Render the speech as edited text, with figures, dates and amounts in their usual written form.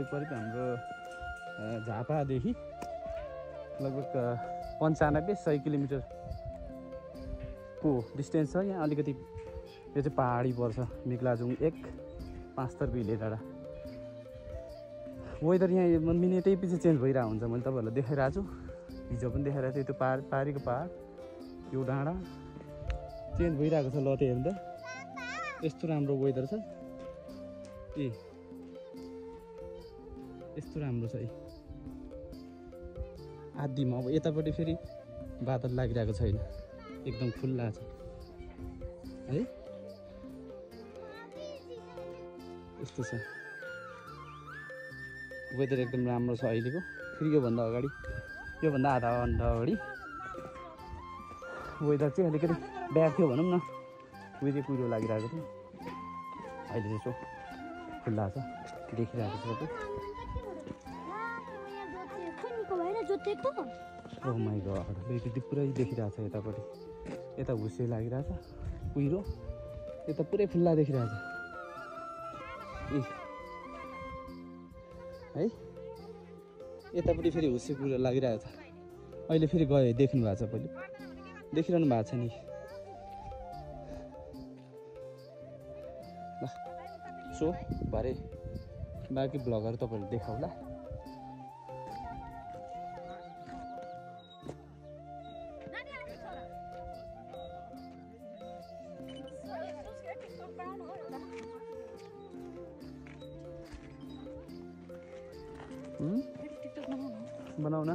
करिब हाम्रो झापादेखि लगभग 95-100 किलोमिटरको डिस्टेन्स छ। यहाँ अलिकति यो चाहिँ पहाडी पर्छ, मेघलाजुङ 1 5 हिल डाँडा। वेदर यहाँ मिनेटै पछि चेन्ज भइरहेको हुन्छ। मैले तपाईँहरूलाई देखाइरहेको छु, हिजो पनि देखाइरहेको थिएँ। त्यो पारीको पहाड, यो डाँडा चेन्ज भइरहेको छ। ल त्यो हेर्नु त, यस्तो राम्रो वेदर छ। यस्तो राम्रो छ आदिमा। अब यतापट्टि फेरि बादल लागिरहेको छैन, एकदम खुल्ला छ है। यस्तो छ वेदर, एकदम राम्रो छ अहिलेको। फेरि योभन्दा आधा घन्टा अगाडि वेदर चाहिँ अलिकति ब्याड थियो भनौँ न, उयो चाहिँ कुहिरो लागिरहेको थियो। अहिले चाहिँ यसो खुल्ला छ, देखिरहेको छ सबै। ओ माइ गॉड, त्यो पुरै देखिरहेको छ यतापट्टि। यता भुसे लागिरहेछ कुहिरो, यता पुरै खुल्ला देखिरहेछ है। यतापट्टि फेरि हुसे कुहिरो लागिरहेको छ। अहिले फेरि गयो, देख्नु भएको छ, पहिले देखिरहनु भएको छ नि। ल सो भरे बाँकी भ्लगहरू तपाईँहरूले देखाउला। बनाउन